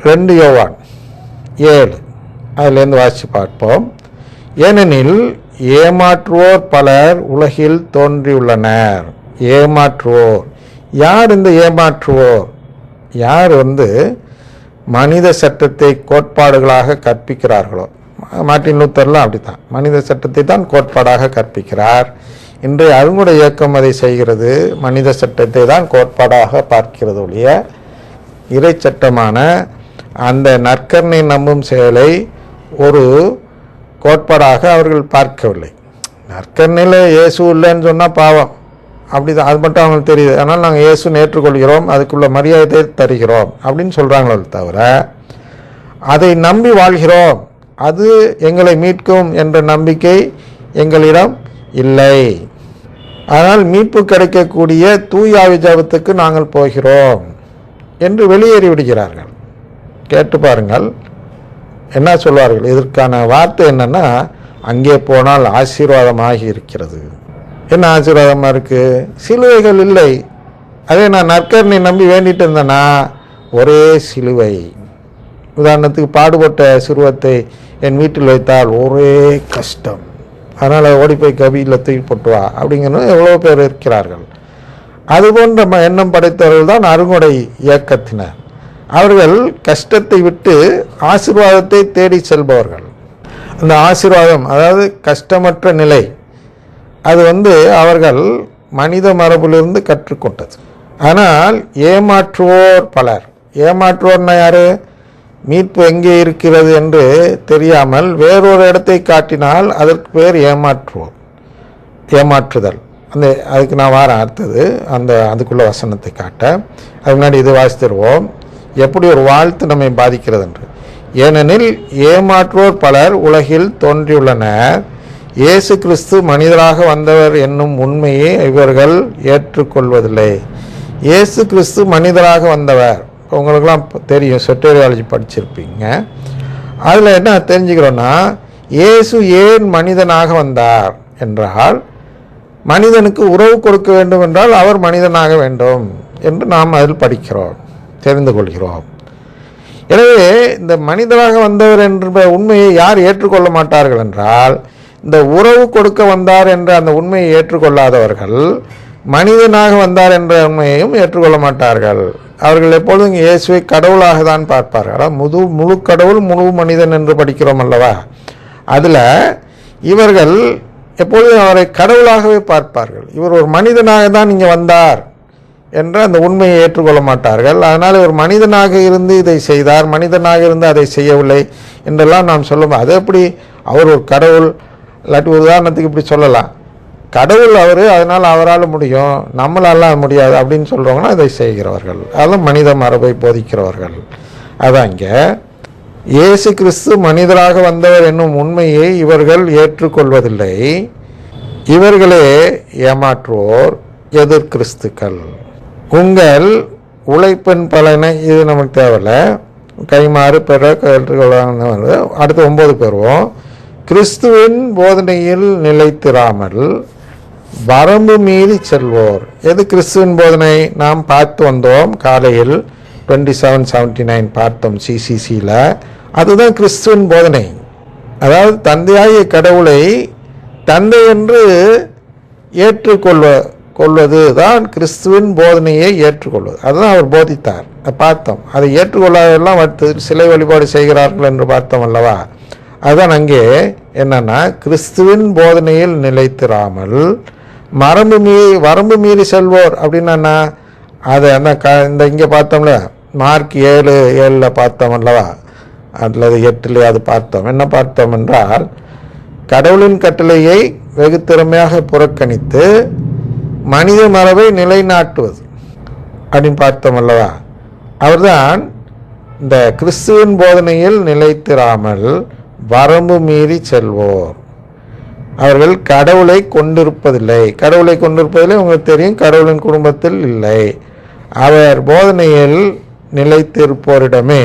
2 யோவான் 7 அதிலேருந்து வாசித்து பார்ப்போம். ஏனெனில் ஏமாற்றுவோர் பலர் உலகில் தோன்றியுள்ளனர். ஏமாற்றுவோர் யார்? இந்த ஏமாற்றுவோர் யார்? மனித சட்டத்தை கோட்பாடுகளாக கற்பிக்கிறார்களோ. மார்ட்டின் லூத்தர்லாம் அப்படித்தான், மனித சட்டத்தை தான் கோட்பாடாக கற்பிக்கிறார். இன்றைய அருங்குடை இயக்கம் அதை செய்கிறது, மனித சட்டத்தை தான் கோட்பாடாக பார்க்கிறது ஒழிய இறை சட்டமான அந்த நற்கருணை நம்பும் செயலை ஒரு கோட்பாடாக அவர்கள் பார்க்கவில்லை. நற்கருணையில் இயேசு இல்லைன்னு சொன்னால் பாவம், அப்படிதான், அது மட்டும் அவங்களுக்கு தெரியுது. அதனால் நாங்கள் இயேசுன்னு ஏற்றுக்கொள்கிறோம், அதுக்குள்ள மரியாதை தருகிறோம் அப்படின்னு சொல்கிறாங்களே தவிர அதை நம்பி வாழ்கிறோம், அது எங்களை மீட்கும் என்ற நம்பிக்கை எங்களிடம் இல்லை. அதனால் மீட்பு கிடைக்கக்கூடிய தூயாவி ஜபத்துக்கு நாங்கள் போகிறோம் என்று வெளியேறி விடுகிறார்கள். கேட்டு பாருங்கள் என்ன சொல்வார்கள். இதற்கான வார்த்தை என்னன்னா, அங்கே போனால் ஆசீர்வாதமாகி இருக்கிறது. என்ன ஆசீர்வாதமாக இருக்குது? சிலுவைகள் இல்லை. அதே நான் நற்கருணை நம்பி வேண்டிட்டு இருந்தேன்னா ஒரே சிலுவை. உதாரணத்துக்கு பாடுபட்ட சிறுவத்தை என் வீட்டில் வைத்தால் ஒரே கஷ்டம், அதனால் ஓடி போய் கவியில் தூக்கி போட்டு வா அப்படிங்கிறது எவ்வளோ பேர் இருக்கிறார்கள். அதுபோன்ற எண்ணம் படைத்தவர்கள் தான் அருங்குடை இயக்கத்தினர். அவர்கள் கஷ்டத்தை விட்டு ஆசீர்வாதத்தை தேடி செல்பவர்கள். அந்த ஆசீர்வாதம், அதாவது கஷ்டமற்ற நிலை, அது அவர்கள் மனித மரபிலிருந்து கற்றுக்கொண்டது. ஆனால் ஏமாற்றுவோர் பலர். ஏமாற்றுவோர்னா யாரு? மீட்பு எங்கே இருக்கிறது என்று தெரியாமல் வேறொரு இடத்தை காட்டினால் அதற்கு பேர் ஏமாற்றுவோர், ஏமாற்றுதல். அதுக்கு நான் வாரம் அடுத்தது அதுக்குள்ள வசனத்தை காட்ட. அது முன்னாடி இது வாசித்துருவோம், எப்படி ஒரு வாழ்த்து நம்மை பாதிக்கிறது என்று. ஏனெனில் ஏமாற்றுவோர் பலர் உலகில் தோன்றியுள்ளனர். இயேசு கிறிஸ்து மனிதராக வந்தவர் என்னும் உண்மையை இவர்கள் ஏற்றுக்கொள்வதில்லை. இயேசு கிறிஸ்து மனிதராக வந்தவர் உங்களுக்கெல்லாம் தெரியும், சொட்டேரியாலஜி படிச்சிருப்பீங்க. அதில் என்ன தெரிஞ்சுக்கிறோன்னா, இயேசு ஏன் மனிதனாக வந்தார் என்றால், மனிதனுக்கு உறவு கொடுக்க வேண்டும் என்றால் அவர் மனிதனாக வேண்டும் என்று நாம் அதில் படிக்கிறோம், தெரிந்து கொள்கிறோம். எனவே இந்த மனிதனாக வந்தவர் என்ற உண்மையை யார் ஏற்றுக்கொள்ள மாட்டார்கள் என்றால், இந்த உறவு கொடுக்க வந்தார் என்ற அந்த உண்மையை ஏற்றுக்கொள்ளாதவர்கள் மனிதனாக வந்தார் என்ற உண்மையையும் ஏற்றுக்கொள்ள மாட்டார்கள். அவர்கள் எப்பொழுதும் இயேசுவை கடவுளாக தான் பார்ப்பார்கள். முழு கடவுள் முழு மனிதன் என்று படிக்கிறோம் அல்லவா, அதில் இவர்கள் எப்பொழுதும் அவரை கடவுளாகவே பார்ப்பார்கள். இவர் ஒரு மனிதனாக தான் இங்கே வந்தார் என்ற அந்த உண்மையை ஏற்றுக்கொள்ள மாட்டார்கள். அதனால் இவர் மனிதனாக இருந்து இதை செய்தார், மனிதனாக இருந்து அதை செய்யவில்லை என்றெல்லாம் நாம் சொல்லுவோம். அது எப்படி அவர் ஒரு கடவுள்? இல்லாட்டி உதாரணத்துக்கு இப்படி சொல்லலாம், கடவுள் அவர், அதனால் அவரால் முடியும், நம்மளாலாம் முடியாது அப்படின்னு சொல்கிறவங்கன்னா இதை செய்கிறவர்கள். அதெல்லாம் மனித மரபை போதிக்கிறவர்கள். அதான் இங்கே இயேசு கிறிஸ்து மனிதராக வந்தவர் என்னும் உண்மையை இவர்கள் ஏற்றுக்கொள்வதில்லை. இவர்களே ஏமாற்றுவோர், எதிர் கிறிஸ்துக்கள். உங்கள் உழைப்பின் பலனை, இது நமக்கு தேவையில்லை, கைமாறு பெற அடுத்து 9 பெறுவோம். கிறிஸ்துவின் போதனையில் நிலைத்திராமல் வரம்பு மீறி செல்வோர். எது கிறிஸ்துவின் போதனை? நாம் பார்த்து வந்தோம் காலையில் 2779 பார்த்தோம் சிசிசியில். அதுதான் கிறிஸ்துவின் போதனை. அதாவது தந்தையாகிய கடவுளை தந்தை என்று ஏற்றுக்கொள்வது தான் கிறிஸ்துவின் போதனையை ஏற்றுக்கொள்வது. அதுதான் அவர் போதித்தார், பார்த்தோம். அதை ஏற்றுக்கொள்ளாதெல்லாம் சிலை வழிபாடு செய்கிறார்கள் என்று பார்த்தோம் அல்லவா. அதுதான் அங்கே என்னன்னா, கிறிஸ்துவின் போதனையில் நிலைத்திராமல் வரம்பு மீறி செல்வோர் அப்படின்னா அதை இந்த இங்கே பார்த்தோம்ல, மார்க் 7:7 பார்த்தோம் அல்லவா, அல்லது 8 அது பார்த்தோம். என்ன பார்த்தோம் என்றால், கடவுளின் கட்டளையை வெகு திறமையாக புறக்கணித்து மனித மரபை நிலைநாட்டுவது அப்படின்னு பார்த்தோம் அல்லவா. அவர்தான் இந்த கிறிஸ்துவின் போதனையில் நிலைத்திராமல் வரம்பு மீறி செல்வோர். அவர்கள் கடவுளை கொண்டிருப்பதில்லை. கடவுளை கொண்டிருப்பதில்லை உங்களுக்கு தெரியும், கடவுளின் குடும்பத்தில் இல்லை. அவர் போதனையில் நிலைத்திருப்போரிடமே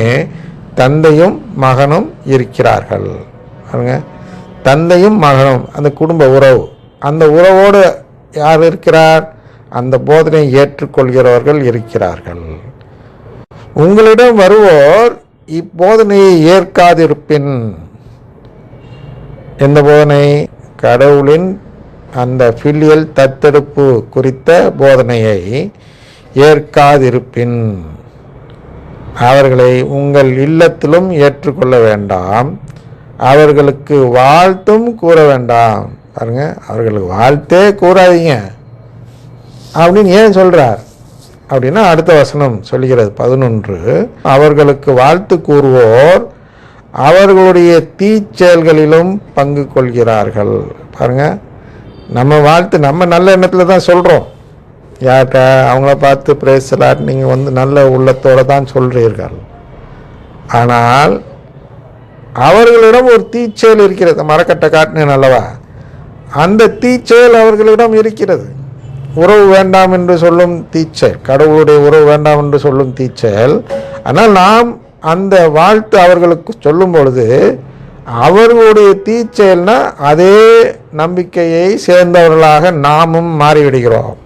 தந்தையும் மகனும் இருக்கிறார்கள். தந்தையும் மகனும், அந்த குடும்ப உறவு, அந்த உறவோடு யார் இருக்கிறார்? அந்த போதனை ஏற்றுக்கொள்கிறவர்கள் இருக்கிறார்கள். உங்களிடம் வருவோர் இப்போதனையை ஏற்காதிருப்பின், எந்த போதனை? கடவுளின் அந்த ஃபிலியல் தத்தெடுப்பு குறித்த போதனையை ஏற்காதிருப்பின் அவர்களை உங்கள் இல்லத்திலும் ஏற்றுக்கொள்ள வேண்டாம், அவர்களுக்கு வாழ்த்தும் கூற வேண்டாம். பாருங்க, அவர்களுக்கு வாழ்த்தே கூறாதீங்க அப்படின்னு ஏன் சொல்றார் அப்படின்னா, அடுத்த வசனம் சொல்கிறது 11, அவர்களுக்கு வாழ்த்து கூறுவோர் அவர்களுடைய தீச்செயல்களிலும் பங்கு கொள்கிறார்கள். பாருங்க, நம்ம வாழ்த்து நம்ம நல்ல எண்ணத்தில் தான் சொல்கிறோம். யார்கிட்ட? அவங்கள பார்த்து பிரேசலாட் நீங்கள் நல்ல உள்ளத்தோடு தான் சொல்கிறீர்கள். ஆனால் அவர்களிடம் ஒரு தீச்செயல் இருக்கிறது. மரக்கட்டை காட்டினேன் அல்லவா, அந்த தீச்செயல் அவர்களிடம் இருக்கிறது. உறவு வேண்டாம் என்று சொல்லும் தீச்செயல், கடவுளுடைய உறவு வேண்டாம் என்று சொல்லும் தீச்செயல். ஆனால் நாம் அந்த வாழ்த்து அவர்களுக்கு சொல்லும் பொழுது அவர்களுடைய தீச்செயல்னா அதே நம்பிக்கையை சேர்ந்தவர்களாக நாமும் மாறிவிடுகிறோம்.